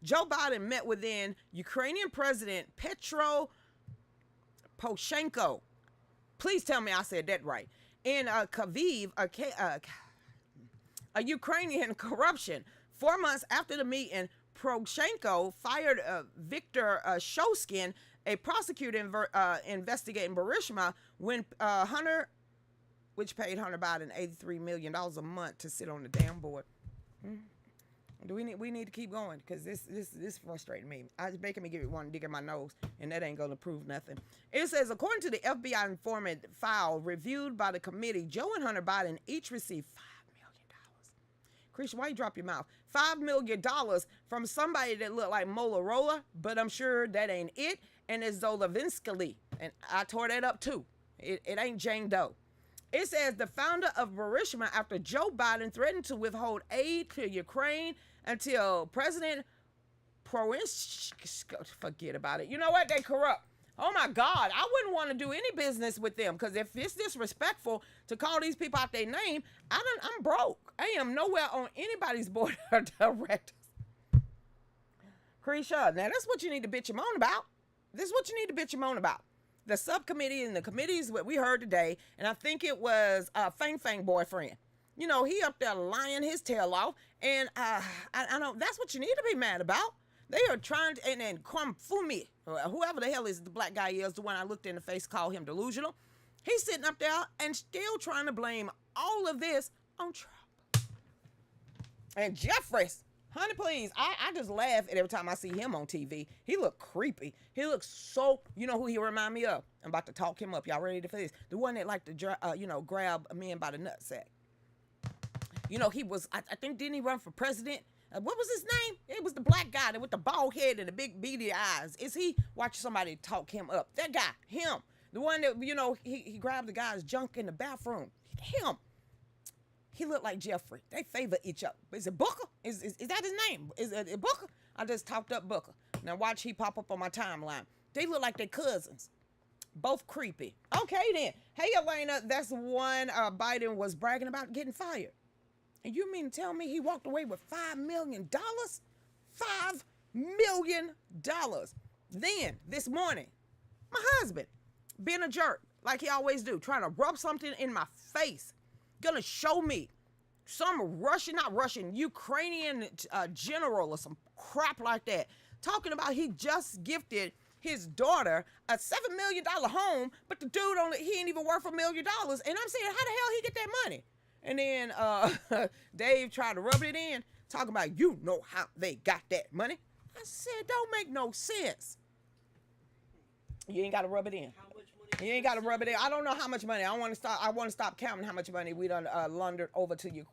Joe Biden met with then Ukrainian President Petro Poroshenko. Please tell me I said that right. In Kyiv, a Ukrainian corruption. 4 months after the meeting, Poroshenko fired Viktor Shokin, a prosecutor investigating Burisma, when Hunter, which paid Hunter Biden $83 million a month to sit on the damn board. We need to keep going, because this frustrating me. It's making me want to dig in my nose, and that ain't gonna prove nothing. It says, according to the FBI informant file reviewed by the committee, Joe and Hunter Biden each received $5 million. Christian, why you drop your mouth? $5 million from somebody that looked like Motorola, but I'm sure that ain't it. And it's Zolovinsky, and I tore that up too. It ain't Jane Doe. It says the founder of Burisma, after Joe Biden threatened to withhold aid to Ukraine until President Poroshenko, forget about it. You know what? They corrupt. Oh my God, I wouldn't want to do any business with them, because if it's disrespectful to call these people out their name, I'm broke. I am nowhere on anybody's board of directors. Krisha, now that's what you need to bitch and moan about. This is what you need to bitch and moan about. The subcommittee and the committees, what we heard today, and I think it was Fang Fang boyfriend. You know, he up there lying his tail off, and I know that's what you need to be mad about. They are trying to, and Kwame Fumi, whoever the hell is the black guy is, the one I looked in the face, called him delusional. He's sitting up there and still trying to blame all of this on Trump. And Jeffries, honey, please, I just laugh at every time I see him on TV. He look creepy. He looks so, you know who he remind me of? I'm about to talk him up. Y'all ready for this? The one that liked to, grab a man by the nutsack. You know, he was, I think, didn't he run for president? What was his name? It was the black guy with the bald head and the big beady eyes. Is he? Watch somebody talk him up. That guy, him. The one that, he grabbed the guy's junk in the bathroom. Him. He looked like Jeffrey. They favor each other. Is it Booker? Is that his name? Is it Booker? I just talked up Booker. Now watch he pop up on my timeline. They look like they're cousins. Both creepy. Okay then. Hey Elena, that's one Biden was bragging about getting fired. And you mean to tell me he walked away with $5 million? $5 million. Then, this morning, my husband, being a jerk, like he always do, trying to rub something in my face, gonna show me some Ukrainian general or some crap like that, talking about he just gifted his daughter a $7 million home, but the dude he ain't even worth $1 million. And I'm saying, how the hell he get that money? And then Dave tried to rub it in, talking about, you know how they got that money. I said, don't make no sense. You ain't got to rub it in. You ain't got to rub it in. I don't know how much money. I want to stop counting how much money we done laundered over to you.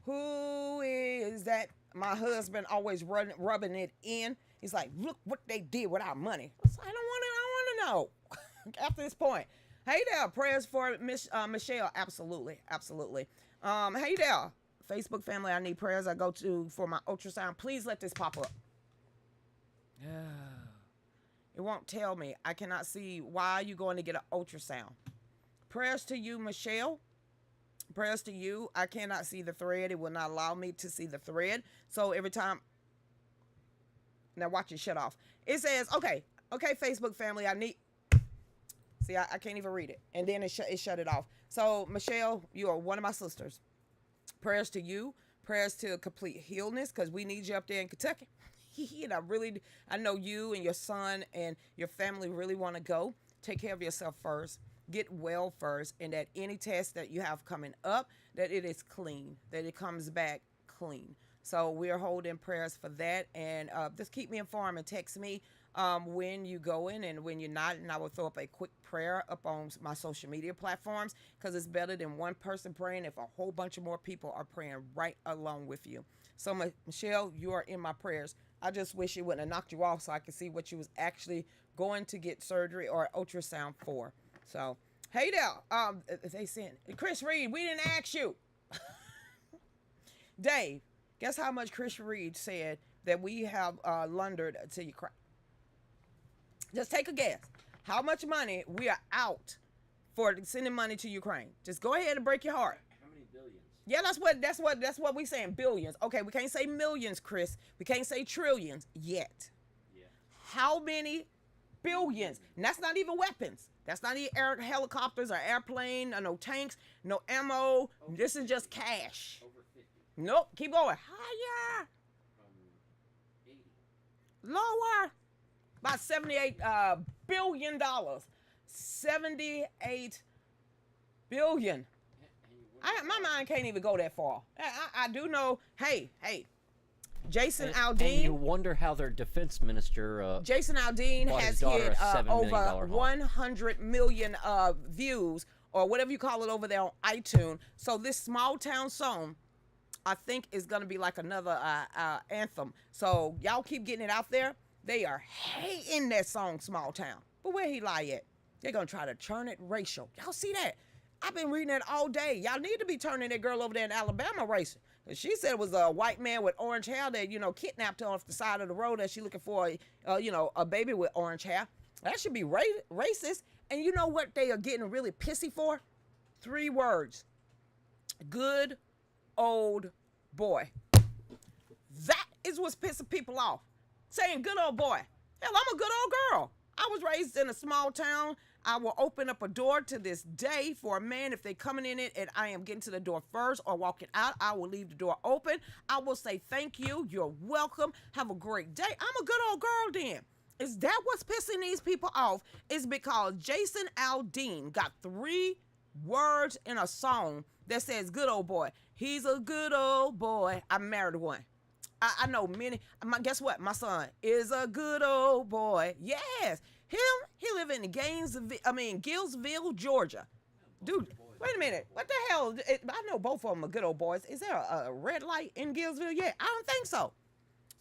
Who is that? My husband always rubbing it in. He's like, look what they did with our money. I don't want to know. After this point. Hey there, prayers for Michelle. Absolutely. Hey there, Facebook family. I need prayers. I go to for my ultrasound. Please let this pop up. It won't tell me. I cannot see why you going to get an ultrasound. Prayers to you, Michelle. Prayers to you. I cannot see the thread. It will not allow me to see the thread. So every time. Now watch it shut off. It says, okay, Facebook family, I need. See, I can't even read it. And then it shut it off. So, Michelle, you are one of my sisters. Prayers to you. Prayers to complete healness, because we need you up there in Kentucky. And I know you and your son and your family really want to go. Take care of yourself first. Get well first. And that any test that you have coming up, that it is clean. That it comes back clean. So we're holding prayers for that. And just keep me informed and text me when you go in and when you're not. And I will throw up a quick prayer up on my social media platforms, because it's better than one person praying if a whole bunch of more people are praying right along with you. So, Michelle, you are in my prayers. I just wish it wouldn't have knocked you off so I could see what you was actually going to get surgery or ultrasound for. So, hey there. They sent Chris Reed. We didn't ask you. Dave, guess how much Chris Reed said that we have laundered till you cry? Just take a guess. How much money we are out for sending money to Ukraine? Just go ahead and break your heart. How many billions? Yeah, that's what we saying. Billions. Okay, we can't say millions, Chris. We can't say trillions yet. Yeah. How many billions? And that's not even weapons. That's not even helicopters or airplane or no tanks, no ammo. This is just cash. Over 50. Nope. Keep going. Higher. 80. Lower. About $78 billion. 78 billion. My mind can't even go that far. I do know. Hey, Jason Aldean. And you wonder how their defense minister. Jason Aldean has hit over 100 million views or whatever you call it over there on iTunes. So this small town song, I think, is gonna be like another anthem. So y'all keep getting it out there. They are hating that song, Small Town. But where he lie at? They're gonna try to turn it racial. Y'all see that? I've been reading that all day. Y'all need to be turning that girl over there in Alabama racing. She said it was a white man with orange hair that, kidnapped her off the side of the road that she looking for, a baby with orange hair. That should be racist. And you know what they are getting really pissy for? 3 words. Good old boy. That is what's pissing people off. Saying good old boy. Hell, I'm a good old girl. I was raised in a small town. I will open up a door to this day for a man if they coming in it and I am getting to the door first or walking out. I will leave the door open. I will say thank you. You're welcome. Have a great day. I'm a good old girl then. Is that what's pissing these people off? Is because Jason Aldean got 3 words in a song that says good old boy. He's a good old boy. I married one. I know many. Guess what? My son is a good old boy. Yes. He live in Gillsville, Georgia. Dude, wait a minute. What the hell? I know both of them are good old boys. Is there a red light in Gillsville yet? I don't think so.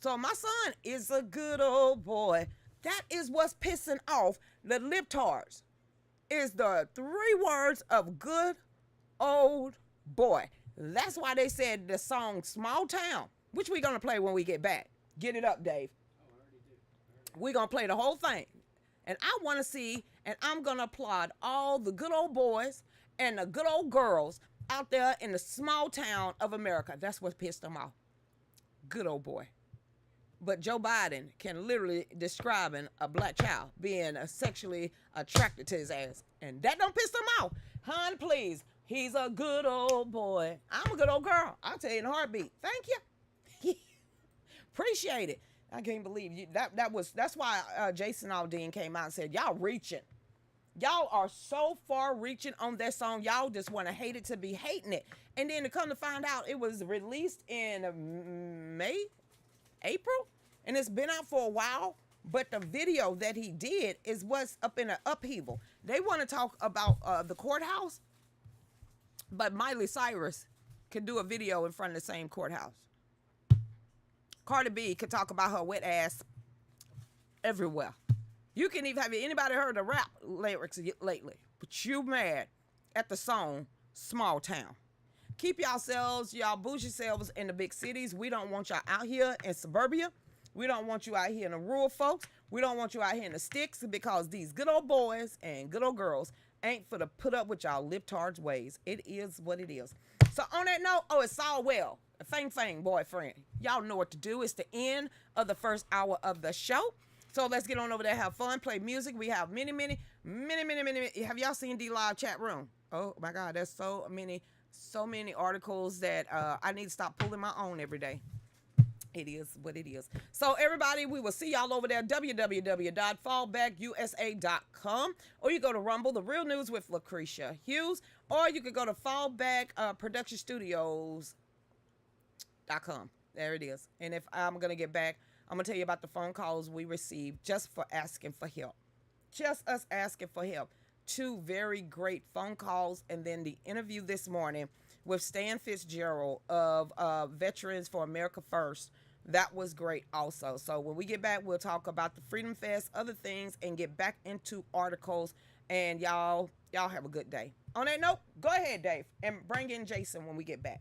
So my son is a good old boy. That is what's pissing off the libtards. Is the 3 words of good old boy. That's why they said the song Small Town, which we're going to play when we get back. Get it up, Dave. We're going to play the whole thing. And I want to see, and I'm going to applaud all the good old boys and the good old girls out there in the small town of America. That's what pissed them off. Good old boy. But Joe Biden can literally describe a black child being sexually attracted to his ass. And that don't piss them off. Hon, please. He's a good old boy. I'm a good old girl. I'll tell you in a heartbeat. Thank you. Appreciate it. I can't believe you. That's why Jason Aldean came out and said, y'all reaching. Y'all are so far reaching on that song. Y'all just want to hate it to be hating it. And then to come to find out, it was released in April, and it's been out for a while. But the video that he did is what's up in an upheaval. They want to talk about the courthouse, but Miley Cyrus can do a video in front of the same courthouse. Cardi B could talk about her wet ass everywhere. You can even have anybody heard the rap lyrics lately, but you mad at the song Small Town. Keep yourselves, y'all bougie selves in the big cities. We don't want y'all out here in suburbia. We don't want you out here in the rural folks. We don't want you out here in the sticks, because these good old boys and good old girls ain't for to put up with y'all libtards ways. It is what it is. So on that note, it's all well. Fang boyfriend. Y'all know what to do. It's the end of the first hour of the show. So let's get on over there, have fun, play music. We have many. Have y'all seen D Live chat room? Oh my God, there's so many articles that I need to stop pulling my own every day. It is what it is. So everybody, we will see y'all over there, www.fallbackusa.com, or you go to Rumble, The Real News with Lucretia Hughes, or you could go to fallbackproductionstudios.com. There it is. And if I'm going to get back, I'm going to tell you about the phone calls we received just for asking for help. Just us asking for help. 2 very great phone calls, and then the interview this morning with Stan Fitzgerald of Veterans for America First. That was great also. So when we get back, we'll talk about the Freedom Fest, other things, and get back into articles. And y'all have a good day. On that note, go ahead, Dave, and bring in Jason when we get back.